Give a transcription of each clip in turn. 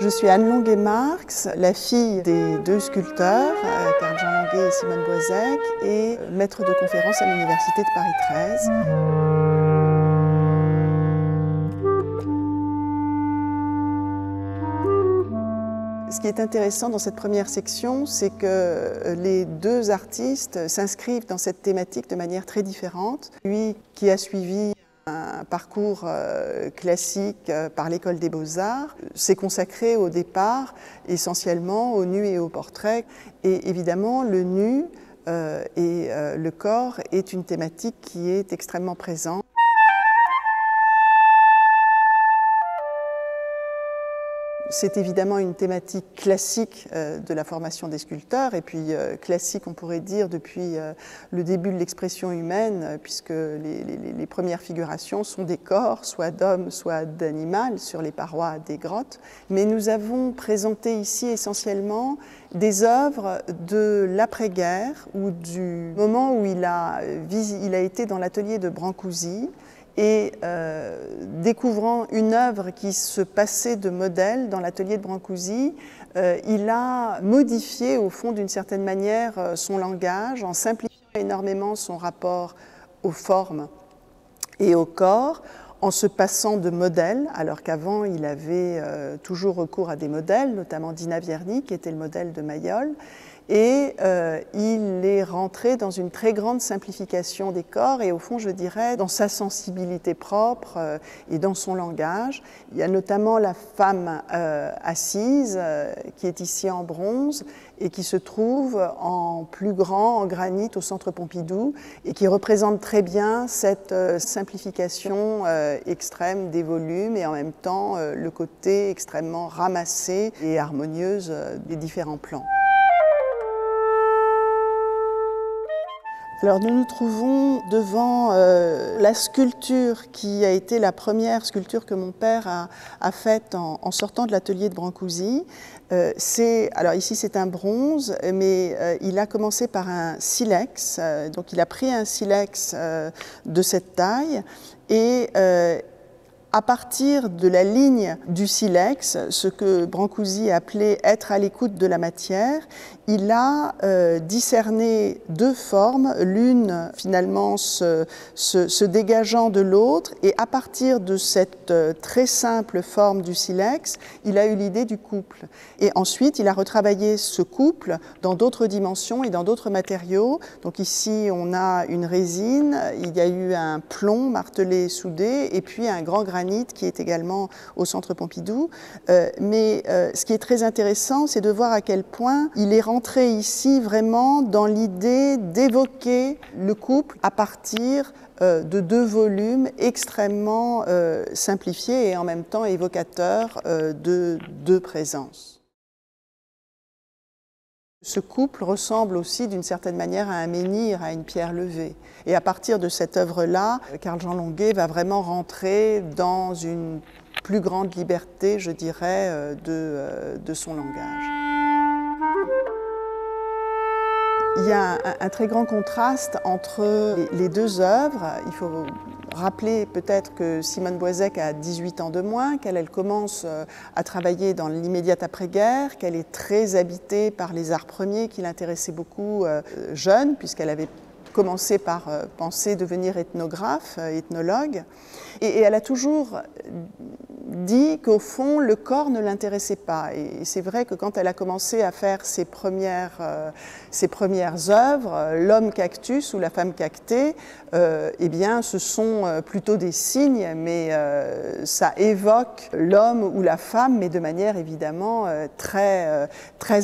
Je suis Anne Longuet-Marx, la fille des deux sculpteurs, Karl-Jean Longuet et Simone Boisec, et maître de conférence à l'Université de Paris 13. Ce qui est intéressant dans cette première section, c'est que les deux artistes s'inscrivent dans cette thématique de manière très différente. Lui qui a suivi un parcours classique par l'École des Beaux-Arts s'est consacré au départ essentiellement au nu et au portrait. Et évidemment, le nu et le corps est une thématique qui est extrêmement présente. C'est évidemment une thématique classique de la formation des sculpteurs, et puis classique, on pourrait dire, depuis le début de l'expression humaine, puisque les premières figurations sont des corps, soit d'hommes, soit d'animal, sur les parois des grottes. Mais nous avons présenté ici essentiellement des œuvres de l'après-guerre, ou du moment où il a été dans l'atelier de Brancusi, et découvrant une œuvre qui se passait de modèle dans l'atelier de Brancusi, il a modifié au fond d'une certaine manière son langage en simplifiant énormément son rapport aux formes et au corps, en se passant de modèles, alors qu'avant il avait toujours recours à des modèles, notamment Dina Vierny qui était le modèle de Mayol. Et il est rentré dans une très grande simplification des corps et au fond, je dirais, dans sa sensibilité propre et dans son langage. Il y a notamment la femme assise qui est ici en bronze et qui se trouve en plus grand, en granit, au Centre Pompidou, et qui représente très bien cette simplification extrême des volumes et en même temps le côté extrêmement ramassé et harmonieuse des différents plans. Alors nous nous trouvons devant la sculpture qui a été la première sculpture que mon père a faite en sortant de l'atelier de Brancusi. Alors ici c'est un bronze, mais il a commencé par un silex, donc il a pris un silex de cette taille et à partir de la ligne du silex, ce que Brancusi appelait être à l'écoute de la matière, il a discerné deux formes, l'une finalement se dégageant de l'autre, et à partir de cette très simple forme du silex, il a eu l'idée du couple. Et ensuite, il a retravaillé ce couple dans d'autres dimensions et dans d'autres matériaux. Donc ici, on a une résine, il y a eu un plomb martelé et soudé, et puis un grand granit qui est également au Centre Pompidou. Mais ce qui est très intéressant, c'est de voir à quel point il est rentré ici vraiment dans l'idée d'évoquer le couple à partir de deux volumes extrêmement simplifiés et en même temps évocateurs de deux présences. Ce couple ressemble aussi d'une certaine manière à un menhir, à une pierre levée. Et à partir de cette œuvre-là, Karl-Jean Longuet va vraiment rentrer dans une plus grande liberté, je dirais, de son langage. Il y a un très grand contraste entre les deux œuvres. Il faut rappeler peut-être que Simone Boisec a 18 ans de moins, qu'elle commence à travailler dans l'immédiate après-guerre, qu'elle est très habitée par les arts premiers qui l'intéressaient beaucoup jeune, puisqu'elle avait commencé par penser devenir ethnographe, ethnologue. Et elle a toujours dit qu'au fond, le corps ne l'intéressait pas. Et c'est vrai que quand elle a commencé à faire ses premières œuvres, l'homme cactus ou la femme cactée, eh bien, ce sont plutôt des signes, mais ça évoque l'homme ou la femme, mais de manière évidemment très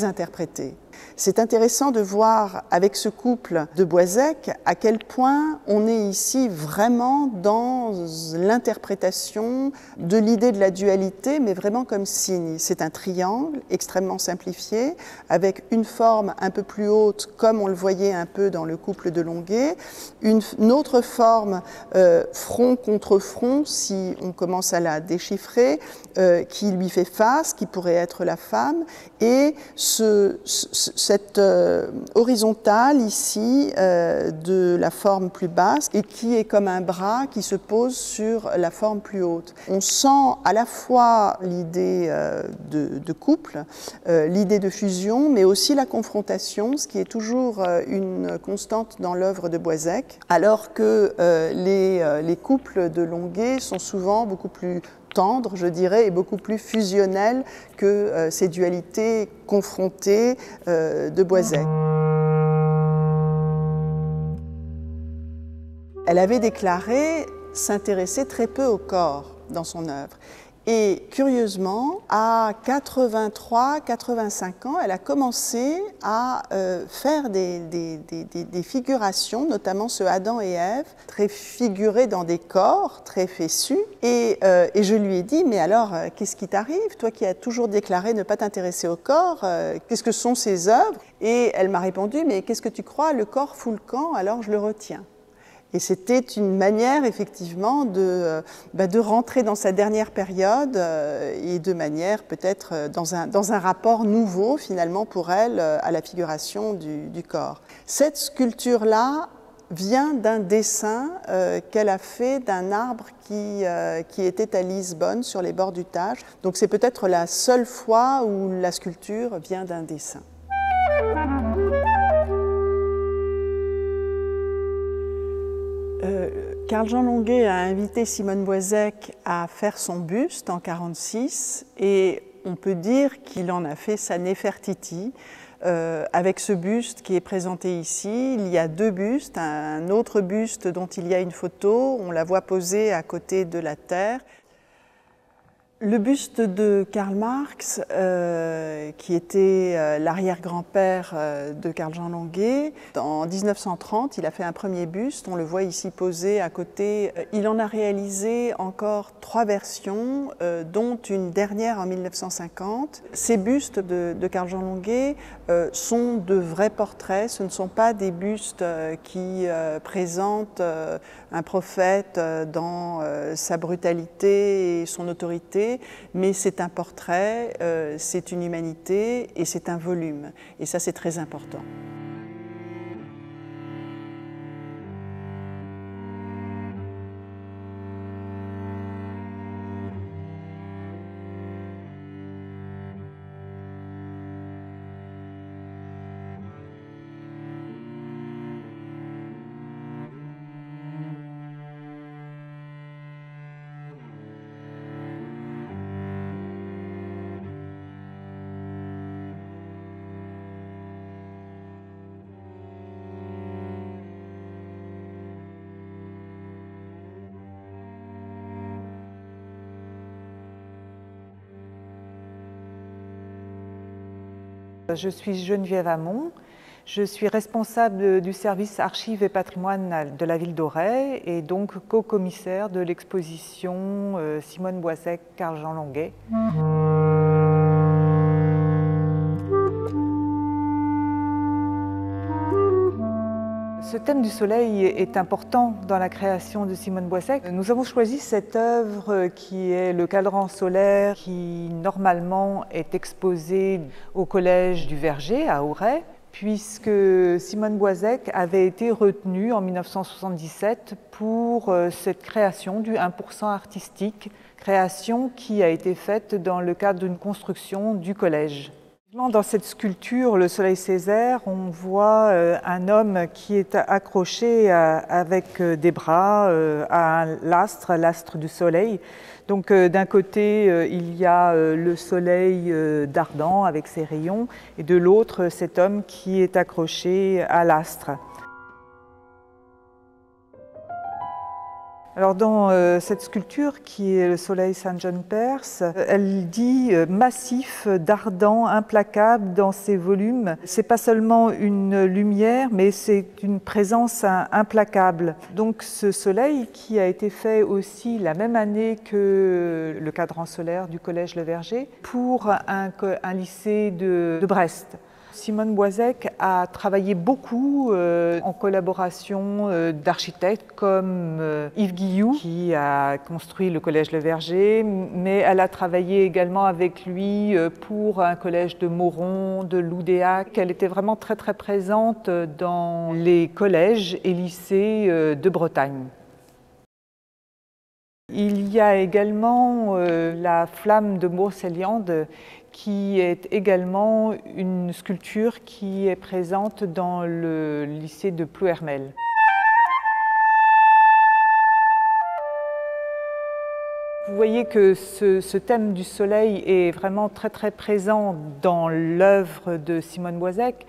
interprétée. C'est intéressant de voir avec ce couple de Boisec à quel point on est ici vraiment dans l'interprétation de l'idée de la dualité, mais vraiment comme signe. C'est un triangle extrêmement simplifié, avec une forme un peu plus haute, comme on le voyait un peu dans le couple de Longuet, une autre forme front contre front, si on commence à la déchiffrer, qui lui fait face, qui pourrait être la femme, et cette horizontale ici de la forme plus basse et qui est comme un bras qui se pose sur la forme plus haute. On sent à la fois l'idée de couple, l'idée de fusion, mais aussi la confrontation, ce qui est toujours une constante dans l'œuvre de Boisec, alors que les couples de Longuet sont souvent beaucoup plus tendres, je dirais, et beaucoup plus fusionnels que ces dualités confrontées de Boisec. Elle avait déclaré s'intéresser très peu au corps dans son œuvre. Et curieusement, à 83-85 ans, elle a commencé à faire des figurations, notamment ce Adam et Ève, très figurés dans des corps, très fessus. Et je lui ai dit, mais alors, qu'est-ce qui t'arrive, toi qui as toujours déclaré ne pas t'intéresser au corps, qu'est-ce que sont ces œuvres? Et elle m'a répondu, mais qu'est-ce que tu crois, le corps fout le camp, alors je le retiens. Et c'était une manière, effectivement, de rentrer dans sa dernière période et de manière peut-être dans un rapport nouveau, finalement, pour elle, à la figuration du corps. Cette sculpture-là vient d'un dessin qu'elle a fait d'un arbre qui était à Lisbonne, sur les bords du Tage. Donc c'est peut-être la seule fois où la sculpture vient d'un dessin. Carl-Jean Longuet a invité Simone Boisec à faire son buste en 1946 et on peut dire qu'il en a fait sa Néfertiti. Avec ce buste qui est présenté ici, il y a deux bustes, un autre buste dont il y a une photo, on la voit posée à côté de la terre. Le buste de Karl Marx, qui était l'arrière-grand-père de Carl-Jean Longuet, en 1930, il a fait un premier buste, on le voit ici posé à côté. Il en a réalisé encore 3 versions, dont une dernière en 1950. Ces bustes de Carl-Jean Longuet sont de vrais portraits, ce ne sont pas des bustes qui présentent un prophète dans sa brutalité et son autorité, mais c'est un portrait, c'est une humanité et c'est un volume. Et ça, c'est très important. Je suis Geneviève Hamon, je suis responsable du service archives et patrimoine de la ville d'Auray et donc co-commissaire de l'exposition Simone Boisec, Carl-Jean Longuet. Ce thème du soleil est important dans la création de Simone Boisec. Nous avons choisi cette œuvre qui est le cadran solaire qui normalement est exposé au collège du Verger à Auray, puisque Simone Boisec avait été retenue en 1977 pour cette création du 1% artistique, création qui a été faite dans le cadre d'une construction du collège. Dans cette sculpture, le Soleil Césaire, on voit un homme qui est accroché avec des bras à l'astre du soleil. Donc d'un côté, il y a le soleil d'Ardan avec ses rayons, et de l'autre, cet homme qui est accroché à l'astre. Alors dans cette sculpture qui est le soleil Saint John Perse, elle dit massif, d'ardent, implacable dans ses volumes. C'est pas seulement une lumière, mais c'est une présence implacable. Donc ce soleil qui a été fait aussi la même année que le cadran solaire du collège Le Verger pour un lycée de Brest. Simone Boisec a travaillé beaucoup en collaboration d'architectes comme Yves Guilloux, qui a construit le collège Le Verger, mais elle a travaillé également avec lui pour un collège de Mauron, de Loudéac. Elle était vraiment très présente dans les collèges et lycées de Bretagne. Il y a également la flamme de Brocéliande qui est également une sculpture qui est présente dans le lycée de Plouermel. Vous voyez que ce thème du soleil est vraiment très présent dans l'œuvre de Simone Boisec.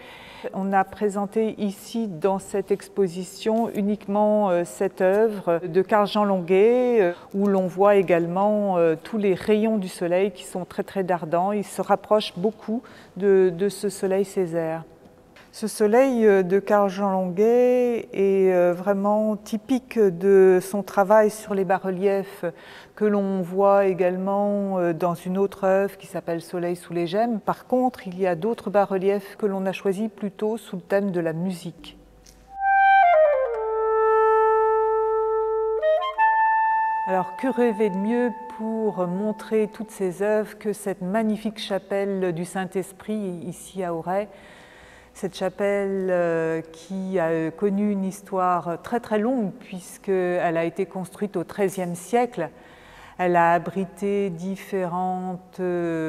On a présenté ici dans cette exposition uniquement cette œuvre de Carl-Jean Longuet où l'on voit également tous les rayons du soleil qui sont très dardants. Il se rapproche beaucoup de ce soleil Césaire. Ce soleil de Carl-Jean Longuet est vraiment typique de son travail sur les bas-reliefs que l'on voit également dans une autre œuvre qui s'appelle Soleil sous les gemmes. Par contre, il y a d'autres bas-reliefs que l'on a choisis plutôt sous le thème de la musique. Alors, que rêver de mieux pour montrer toutes ces œuvres que cette magnifique chapelle du Saint-Esprit ici à Auray. Cette chapelle qui a connu une histoire très longue puisqu'elle a été construite au XIIIe siècle. Elle a abrité différentes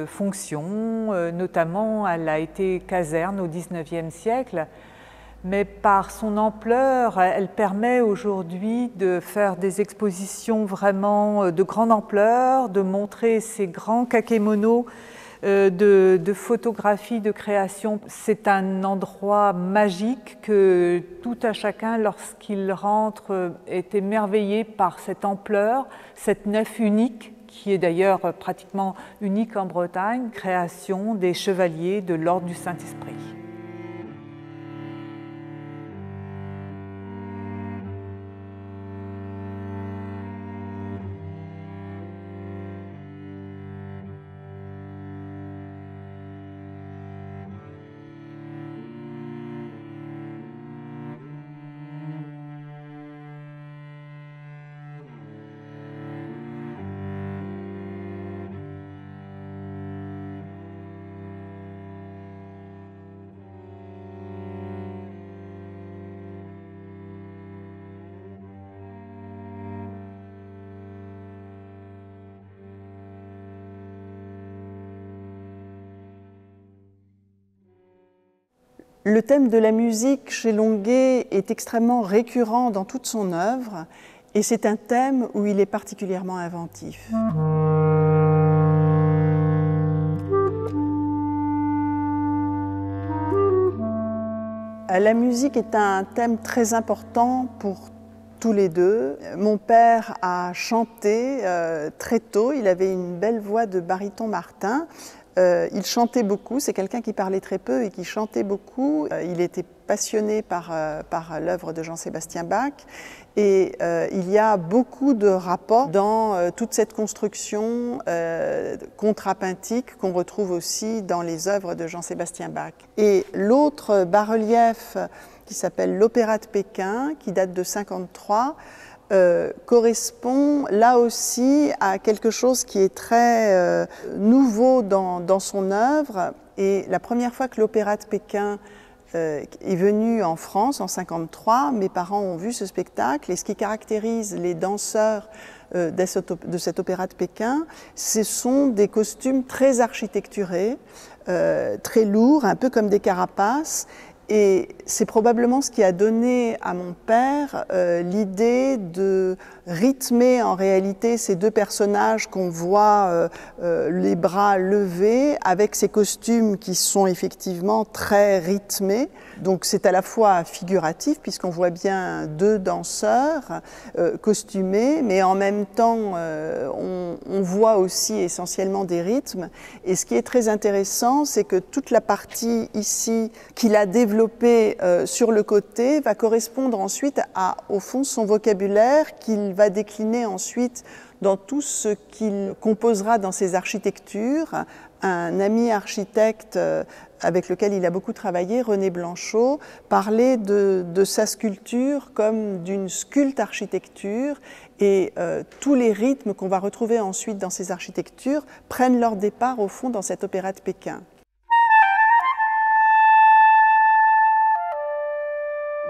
fonctions, notamment elle a été caserne au XIXe siècle. Mais par son ampleur, elle permet aujourd'hui de faire des expositions vraiment de grande ampleur, de montrer ces grands kakémonos de photographie, de création. C'est un endroit magique que tout à chacun, lorsqu'il rentre, est émerveillé par cette ampleur, cette nef unique, qui est d'ailleurs pratiquement unique en Bretagne, création des chevaliers de l'Ordre du Saint-Esprit. Le thème de la musique chez Longuet est extrêmement récurrent dans toute son œuvre et c'est un thème où il est particulièrement inventif. La musique est un thème très important pour tous les deux. Mon père a chanté très tôt, il avait une belle voix de baryton Martin. Il chantait beaucoup, c'est quelqu'un qui parlait très peu et qui chantait beaucoup. Il était passionné par l'œuvre de Jean-Sébastien Bach et il y a beaucoup de rapports dans toute cette construction contrapuntique qu'on retrouve aussi dans les œuvres de Jean-Sébastien Bach. Et l'autre bas-relief qui s'appelle l'Opéra de Pékin, qui date de 1953, correspond là aussi à quelque chose qui est très nouveau dans son œuvre. Et la première fois que l'Opéra de Pékin est venu en France, en 1953, mes parents ont vu ce spectacle. Et ce qui caractérise les danseurs de cet Opéra de Pékin, ce sont des costumes très architecturés, très lourds, un peu comme des carapaces. Et c'est probablement ce qui a donné à mon père l'idée de rythmer en réalité ces deux personnages qu'on voit les bras levés avec ces costumes qui sont effectivement très rythmés. Donc c'est à la fois figuratif puisqu'on voit bien deux danseurs costumés, mais en même temps on voit aussi essentiellement des rythmes. Et ce qui est très intéressant, c'est que toute la partie ici qu'il a développée sur le côté va correspondre ensuite à, au fond, son vocabulaire qu'il va décliner ensuite dans tout ce qu'il composera dans ses architectures. Un ami architecte avec lequel il a beaucoup travaillé, René Blanchot, parlait de sa sculpture comme d'une sculpte architecture et tous les rythmes qu'on va retrouver ensuite dans ces architectures prennent leur départ au fond dans cet Opéra de Pékin.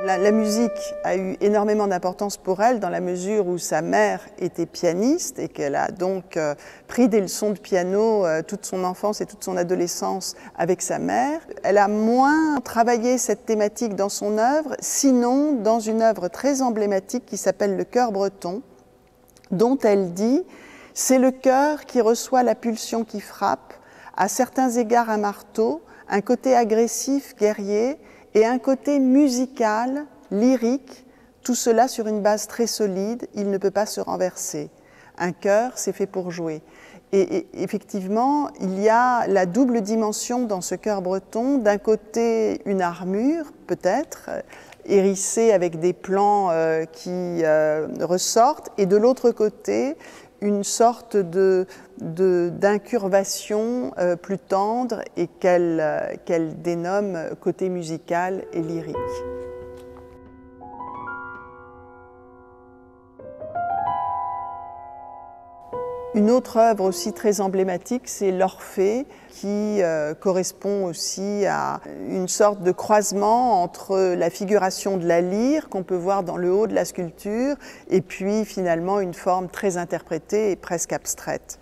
La musique a eu énormément d'importance pour elle dans la mesure où sa mère était pianiste et qu'elle a donc pris des leçons de piano toute son enfance et toute son adolescence avec sa mère. Elle a moins travaillé cette thématique dans son œuvre, sinon dans une œuvre très emblématique qui s'appelle Le Chœur breton, dont elle dit « C'est le cœur qui reçoit la pulsion qui frappe, à certains égards un marteau, un côté agressif, guerrier, et un côté musical, lyrique, tout cela sur une base très solide, il ne peut pas se renverser. Un cœur, c'est fait pour jouer. » Et effectivement, il y a la double dimension dans ce chœur breton, d'un côté une armure, peut-être, hérissée avec des plans qui ressortent, et de l'autre côté, une sorte d'incurvation plus tendre et qu'elle dénomme côté musical et lyrique. Une autre œuvre aussi très emblématique, c'est l'Orphée, qui correspond aussi à une sorte de croisement entre la figuration de la lyre, qu'on peut voir dans le haut de la sculpture, et puis finalement une forme très interprétée et presque abstraite.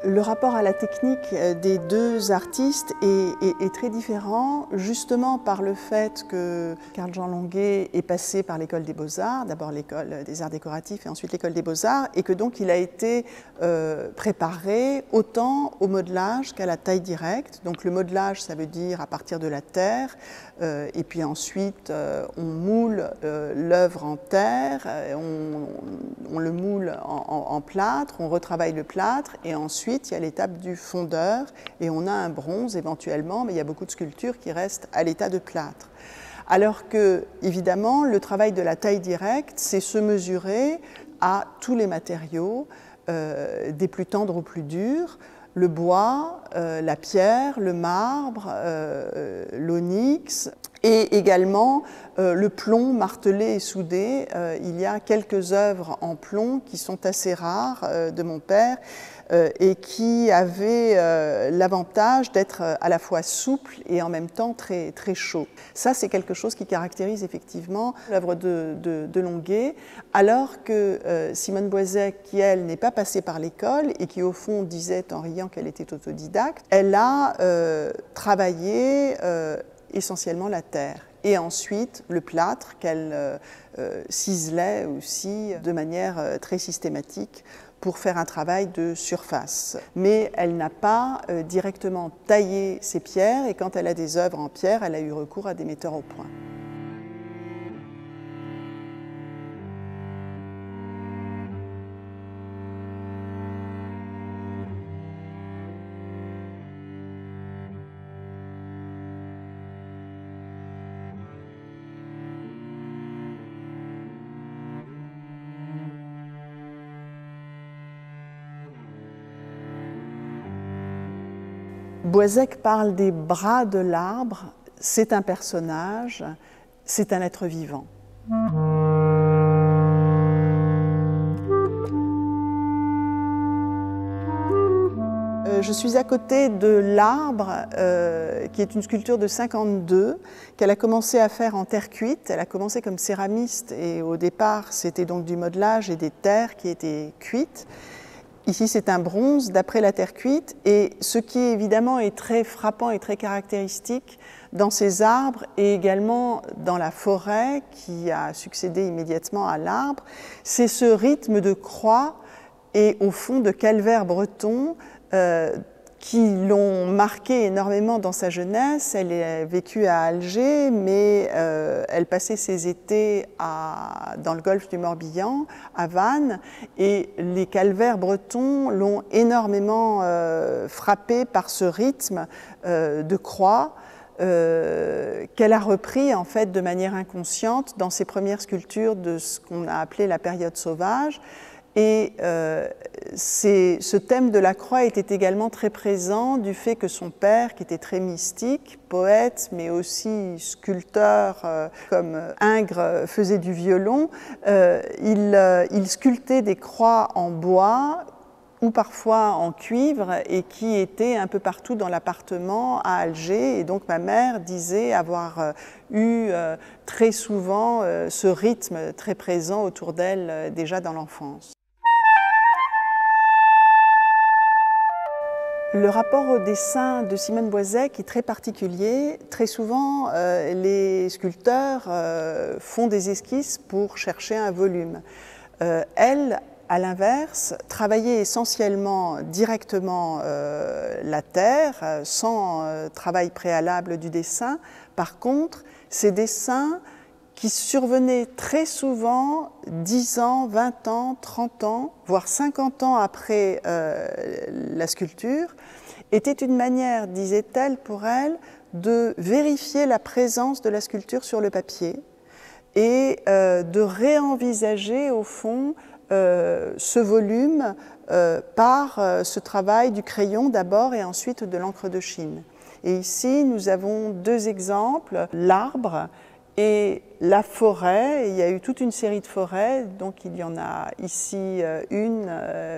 Le rapport à la technique des deux artistes est très différent, justement par le fait que Carl-Jean Longuet est passé par l'école des Beaux-Arts, d'abord l'école des arts décoratifs et ensuite l'école des Beaux-Arts, et que donc il a été préparé autant au modelage qu'à la taille directe. Donc le modelage, ça veut dire à partir de la terre, et puis ensuite on moule l'œuvre en terre, on le moule en plâtre, on retravaille le plâtre, et ensuite il y a l'étape du fondeur et on a un bronze éventuellement, mais il y a beaucoup de sculptures qui restent à l'état de plâtre. Alors que, évidemment, le travail de la taille directe, c'est se mesurer à tous les matériaux, des plus tendres aux plus durs, le bois, la pierre, le marbre, l'onyx, et également le plomb martelé et soudé. Il y a quelques œuvres en plomb qui sont assez rares de mon père et qui avaient l'avantage d'être à la fois souple et en même temps très, très chaud. Ça, c'est quelque chose qui caractérise effectivement l'œuvre de Longuet, alors que Simone Boisec, qui elle n'est pas passée par l'école et qui au fond disait en riant qu'elle était autodidacte, elle a travaillé essentiellement la terre et ensuite le plâtre qu'elle ciselait aussi de manière très systématique pour faire un travail de surface. Mais elle n'a pas directement taillé ses pierres et quand elle a des œuvres en pierre, elle a eu recours à des metteurs au point. Boisec parle des bras de l'arbre, c'est un personnage, c'est un être vivant. Je suis à côté de l'arbre, qui est une sculpture de 52, qu'elle a commencé à faire en terre cuite. Elle a commencé comme céramiste et au départ c'était donc du modelage et des terres qui étaient cuites. Ici, c'est un bronze d'après la terre cuite et ce qui évidemment est très frappant et très caractéristique dans ces arbres et également dans la forêt qui a succédé immédiatement à l'arbre, c'est ce rythme de croix et au fond de calvaire breton qui l'ont marqué énormément dans sa jeunesse. Elle a vécu à Alger, mais elle passait ses étés dans le golfe du Morbihan, à Vannes, et les calvaires bretons l'ont énormément frappée par ce rythme de croix qu'elle a repris en fait de manière inconsciente dans ses premières sculptures de ce qu'on a appelé la période sauvage. Et ce thème de la croix était également très présent du fait que son père, qui était très mystique, poète, mais aussi sculpteur, comme Ingres faisait du violon, il sculptait des croix en bois ou parfois en cuivre et qui était un peu partout dans l'appartement à Alger. Et donc ma mère disait avoir eu très souvent ce rythme très présent autour d'elle déjà dans l'enfance. Le rapport au dessin de Simone Boisec est très particulier. Très souvent, les sculpteurs font des esquisses pour chercher un volume. Elle, à l'inverse, travaillait essentiellement directement la terre, sans travail préalable du dessin. Par contre, ces dessins qui survenaient très souvent 10 ans, 20 ans, 30 ans, voire 50 ans après la sculpture, était une manière, disait-elle pour elle, de vérifier la présence de la sculpture sur le papier et de réenvisager au fond ce volume par ce travail du crayon d'abord et ensuite de l'encre de Chine. Et ici, nous avons deux exemples, l'arbre et la forêt. Il y a eu toute une série de forêts, donc il y en a ici une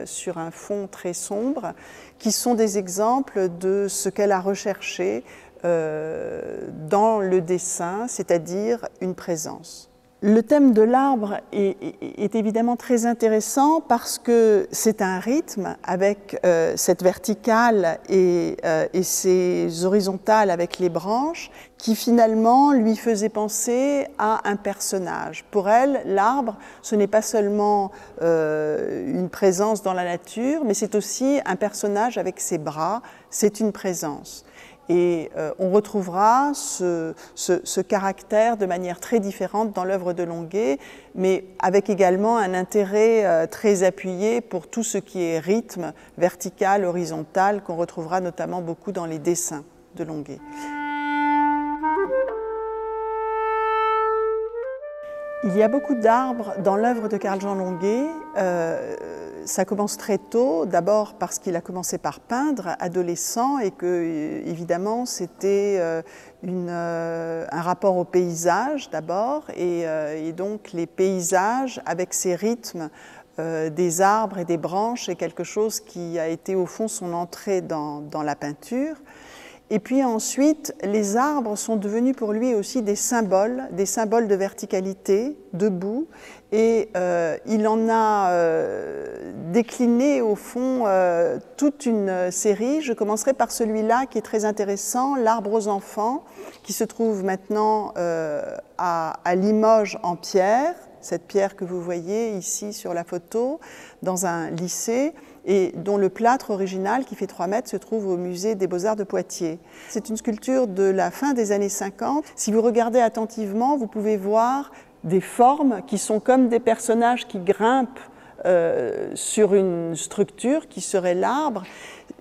sur un fond très sombre, qui sont des exemples de ce qu'elle a recherché dans le dessin, c'est-à-dire une présence. Le thème de l'arbre est évidemment très intéressant parce que c'est un rythme avec cette verticale et ces horizontales avec les branches qui finalement lui faisait penser à un personnage. Pour elle, l'arbre, ce n'est pas seulement une présence dans la nature, mais c'est aussi un personnage avec ses bras, c'est une présence. Et on retrouvera ce caractère de manière très différente dans l'œuvre de Longuet, mais avec également un intérêt très appuyé pour tout ce qui est rythme, vertical, horizontal, qu'on retrouvera notamment beaucoup dans les dessins de Longuet. Il y a beaucoup d'arbres dans l'œuvre de Carl-Jean Longuet. Ça commence très tôt, d'abord parce qu'il a commencé par peindre adolescent et que, évidemment, c'était un rapport au paysage d'abord et donc les paysages avec ces rythmes des arbres et des branches est quelque chose qui a été au fond son entrée dans la peinture. Et puis ensuite, les arbres sont devenus pour lui aussi des symboles de verticalité, debout, et il en a décliné au fond toute une série. Je commencerai par celui-là qui est très intéressant, l'arbre aux enfants, qui se trouve maintenant à Limoges en pierre, cette pierre que vous voyez ici sur la photo, dans un lycée, et dont le plâtre original, qui fait 3 mètres, se trouve au musée des Beaux-Arts de Poitiers. C'est une sculpture de la fin des années 50. Si vous regardez attentivement, vous pouvez voir des formes qui sont comme des personnages qui grimpent sur une structure qui serait l'arbre.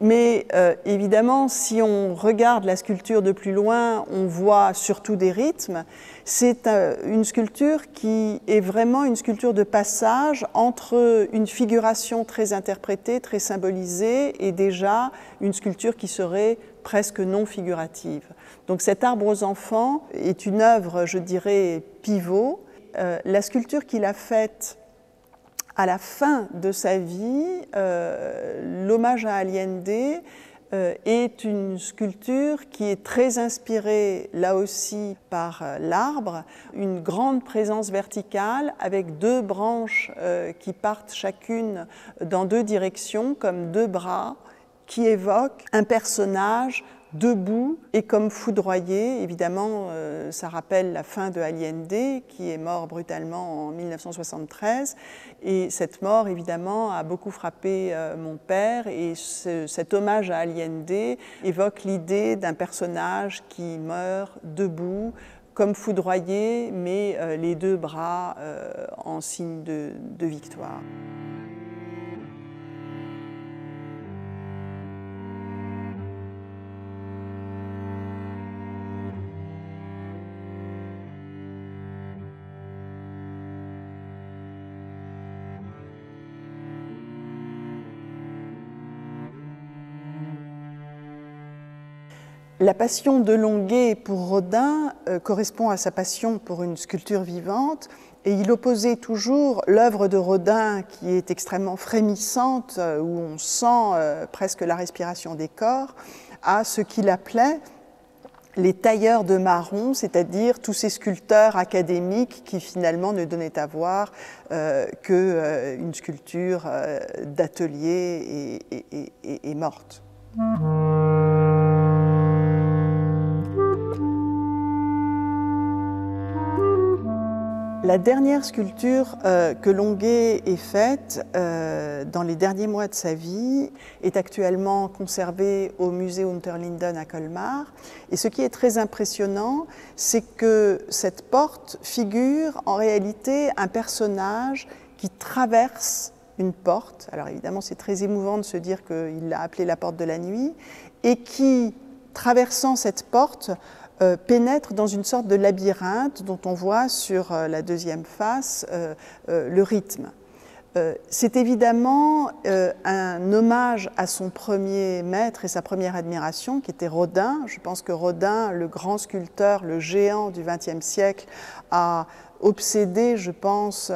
Mais évidemment, si on regarde la sculpture de plus loin, on voit surtout des rythmes. C'est une sculpture qui est vraiment une sculpture de passage entre une figuration très interprétée, très symbolisée, et déjà une sculpture qui serait presque non figurative. Donc cet arbre aux enfants est une œuvre, je dirais, pivot. La sculpture qu'il a faite à la fin de sa vie, l'hommage à Allende est une sculpture qui est très inspirée, là aussi, par l'arbre, une grande présence verticale avec 2 branches qui partent chacune dans 2 directions, comme 2 bras, qui évoquent un personnage debout et comme foudroyé. Évidemment, ça rappelle la fin de Allende, qui est mort brutalement en 1973. Et cette mort, évidemment, a beaucoup frappé mon père. Et cet hommage à Allende évoque l'idée d'un personnage qui meurt debout, comme foudroyé, mais les 2 bras en signe de victoire. La passion de Longuet pour Rodin correspond à sa passion pour une sculpture vivante Et il opposait toujours l'œuvre de Rodin, qui est extrêmement frémissante, où on sent presque la respiration des corps, à ce qu'il appelait les tailleurs de marron, c'est-à-dire tous ces sculpteurs académiques qui finalement ne donnaient à voir qu'une sculpture d'atelier et morte. La dernière sculpture que Longuet ait faite dans les derniers mois de sa vie est actuellement conservée au musée Unterlinden à Colmar. Et ce qui est très impressionnant, c'est que cette porte figure en réalité un personnage qui traverse une porte. Alors évidemment, c'est très émouvant de se dire qu'il l'a appelée la porte de la nuit, et qui, traversant cette porte, pénètre dans une sorte de labyrinthe dont on voit sur la deuxième face le rythme. C'est évidemment un hommage à son premier maître et sa première admiration, qui était Rodin. Je pense que Rodin, le grand sculpteur, le géant du XXe siècle, a obsédé, je pense,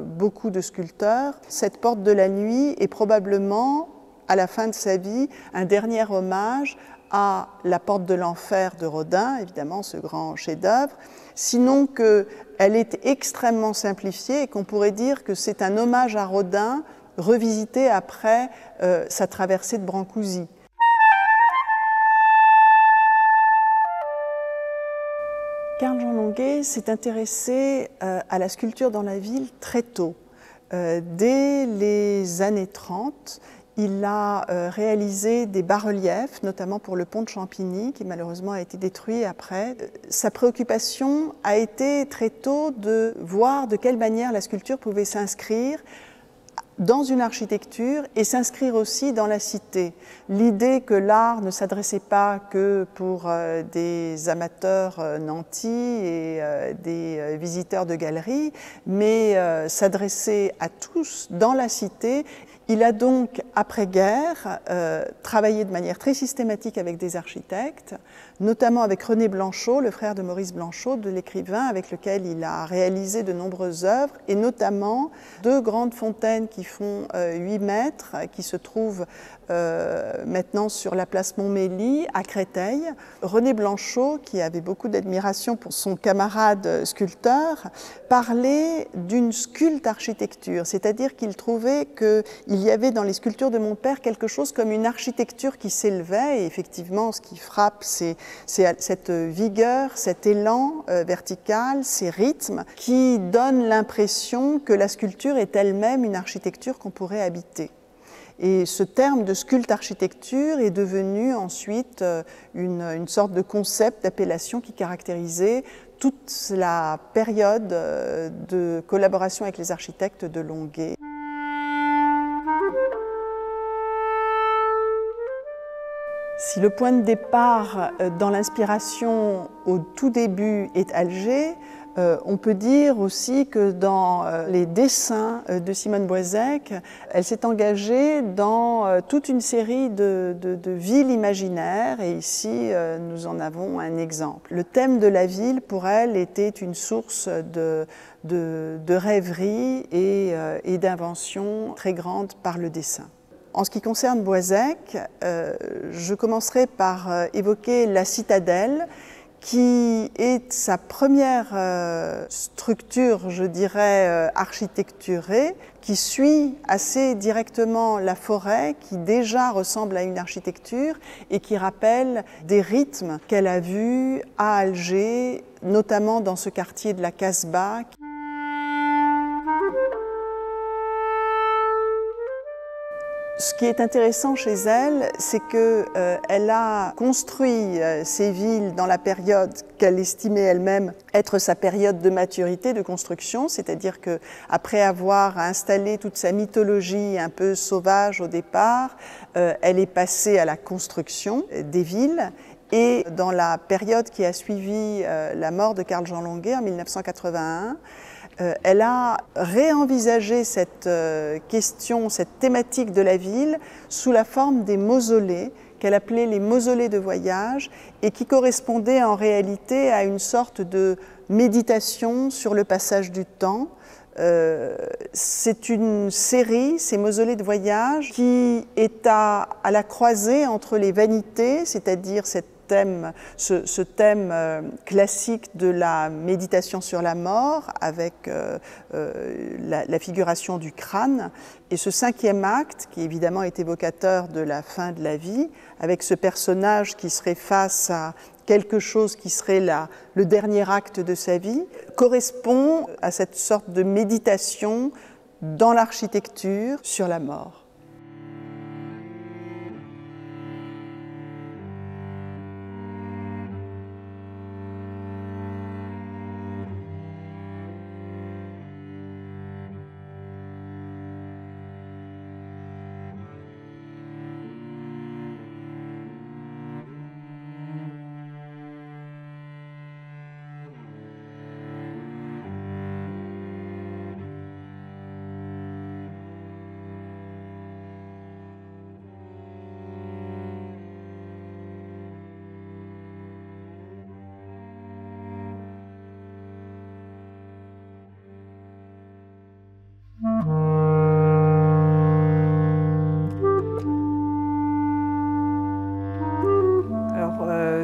beaucoup de sculpteurs. Cette porte de la nuit est probablement, à la fin de sa vie, un dernier hommage à la porte de l'enfer de Rodin, évidemment ce grand chef-d'œuvre, sinon qu'elle est extrêmement simplifiée et qu'on pourrait dire que c'est un hommage à Rodin revisité après sa traversée de Brancusi. Carl-Jean Longuet s'est intéressé à la sculpture dans la ville très tôt. Dès les années 30, il a réalisé des bas-reliefs, notamment pour le pont de Champigny, qui malheureusement a été détruit après. Sa préoccupation a été très tôt de voir de quelle manière la sculpture pouvait s'inscrire dans une architecture et s'inscrire aussi dans la cité. L'idée que l'art ne s'adressait pas que pour des amateurs nantis et des visiteurs de galeries, mais s'adressait à tous dans la cité. Il a donc, après-guerre, travaillé de manière très systématique avec des architectes, notamment avec René Blanchot, le frère de Maurice Blanchot, de l'écrivain, avec lequel il a réalisé de nombreuses œuvres, et notamment deux grandes fontaines qui font 8 mètres, qui se trouvent maintenant sur la place Montmélie, à Créteil. René Blanchot, qui avait beaucoup d'admiration pour son camarade sculpteur, parlait d'une sculpte architecture, c'est-à-dire qu'il trouvait qu'il y avait dans les sculptures de mon père quelque chose comme une architecture qui s'élevait, et effectivement ce qui frappe c'est cette vigueur, cet élan vertical, ces rythmes qui donnent l'impression que la sculpture est elle-même une architecture qu'on pourrait habiter. Et ce terme de sculpte architecture est devenu ensuite une sorte de concept, d'appellation qui caractérisait toute la période de collaboration avec les architectes de Longuet. Si le point de départ dans l'inspiration au tout début est Alger, on peut dire aussi que dans les dessins de Simone Boisec, elle s'est engagée dans toute une série de villes imaginaires, et ici nous en avons un exemple. Le thème de la ville, pour elle, était une source de rêverie et d'invention très grande par le dessin. En ce qui concerne Boisec, je commencerai par évoquer la citadelle, qui est sa première structure, je dirais, architecturée, qui suit assez directement la forêt, qui déjà ressemble à une architecture et qui rappelle des rythmes qu'elle a vus à Alger, notamment dans ce quartier de la Casbah. Ce qui est intéressant chez elle, c'est qu'elle a construit ces villes dans la période qu'elle estimait elle-même être sa période de maturité, de construction, c'est-à-dire qu'après avoir installé toute sa mythologie un peu sauvage au départ, elle est passée à la construction des villes. Et dans la période qui a suivi la mort de Carl-Jean Longuet en 1981, elle a réenvisagé cette question, cette thématique de la ville sous la forme des mausolées qu'elle appelait les mausolées de voyage et qui correspondaient en réalité à une sorte de méditation sur le passage du temps. C'est une série, ces mausolées de voyage, qui est à la croisée entre les vanités, c'est-à-dire ce thème classique de la méditation sur la mort, avec la figuration du crâne, et ce 5e acte, qui évidemment est évocateur de la fin de la vie, avec ce personnage qui serait face à quelque chose qui serait le dernier acte de sa vie, correspond à cette sorte de méditation dans l'architecture sur la mort.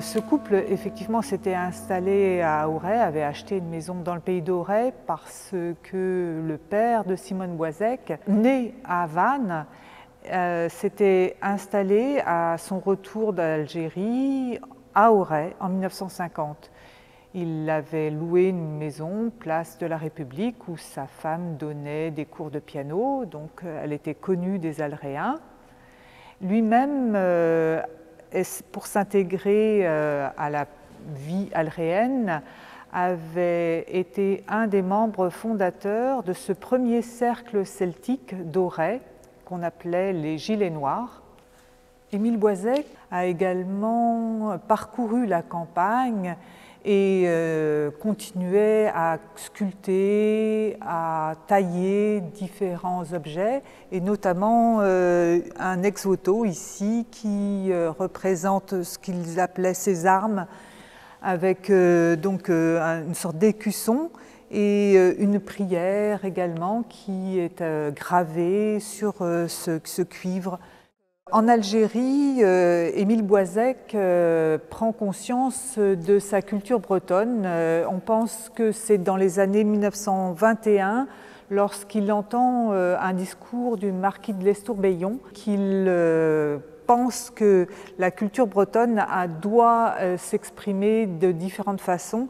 Ce couple, effectivement, s'était installé à Auray, avait acheté une maison dans le pays d'Auray parce que le père de Simone Boisec, né à Vannes, s'était installé à son retour d'Algérie à Auray en 1950. Il avait loué une maison, place de la République, où sa femme donnait des cours de piano, donc elle était connue des Alréens. Lui-même, pour s'intégrer à la vie alréenne, avait été un des membres fondateurs de ce premier cercle celtique d'Auray, qu'on appelait les Gilets Noirs. Émile Boisec a également parcouru la campagne et continuait à sculpter, à tailler différents objets, et notamment un ex-voto ici qui représente ce qu'ils appelaient ses armes, avec une sorte d'écusson et une prière également qui est gravée sur ce cuivre. En Algérie, Émile Boisec prend conscience de sa culture bretonne. On pense que c'est dans les années 1921, lorsqu'il entend un discours du marquis de l'Estourbellion, qu'il pense que la culture bretonne doit s'exprimer de différentes façons,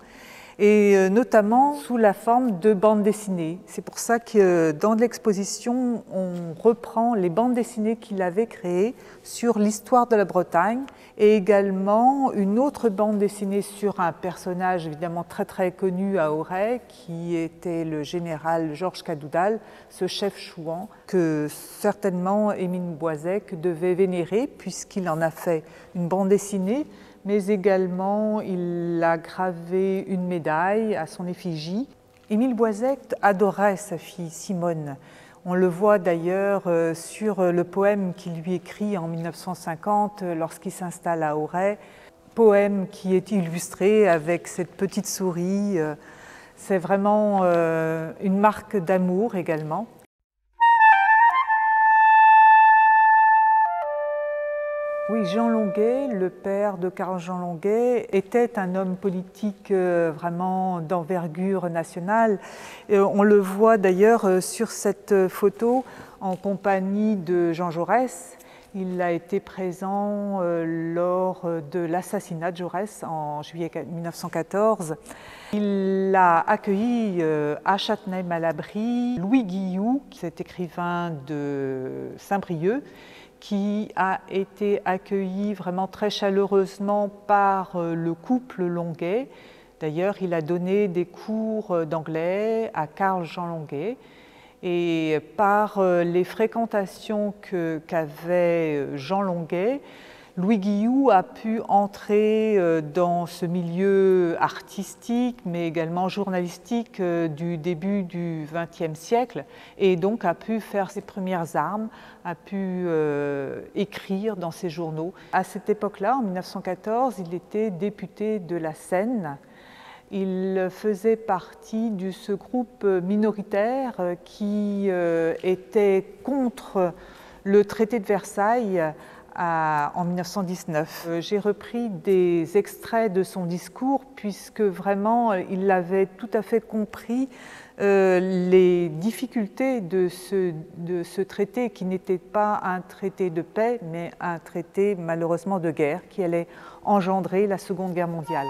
et notamment sous la forme de bandes dessinées. C'est pour ça que dans l'exposition, on reprend les bandes dessinées qu'il avait créées sur l'histoire de la Bretagne, et également une autre bande dessinée sur un personnage évidemment très très connu à Auray, qui était le général Georges Cadoudal, ce chef chouan que certainement Émile Boisec devait vénérer, puisqu'il en a fait une bande dessinée, mais également il a gravé une médaille à son effigie. Émile Boisec adorait sa fille Simone. On le voit d'ailleurs sur le poème qu'il lui écrit en 1950 lorsqu'il s'installe à Auray, poème qui est illustré avec cette petite souris. C'est vraiment une marque d'amour également. Oui, Jean Longuet, le père de Karl-Jean Longuet, était un homme politique vraiment d'envergure nationale. On le voit d'ailleurs sur cette photo en compagnie de Jean Jaurès. Il a été présent lors de l'assassinat de Jaurès en juillet 1914. Il a accueilli à Châtenay-Malabry Louis Guilloux, cet écrivain de Saint-Brieuc, qui a été accueilli vraiment très chaleureusement par le couple Longuet. D'ailleurs, il a donné des cours d'anglais à Karl-Jean Longuet. Et par les fréquentations qu'avait Jean Longuet, Louis Guilloux a pu entrer dans ce milieu artistique, mais également journalistique du début du XXe siècle, et donc a pu faire ses premières armes, a pu écrire dans ses journaux. À cette époque-là, en 1914, il était député de la Seine. Il faisait partie de ce groupe minoritaire qui était contre le traité de Versailles en 1919. J'ai repris des extraits de son discours puisque vraiment il avait tout à fait compris les difficultés de ce traité qui n'était pas un traité de paix mais un traité malheureusement de guerre qui allait engendrer la Seconde Guerre mondiale.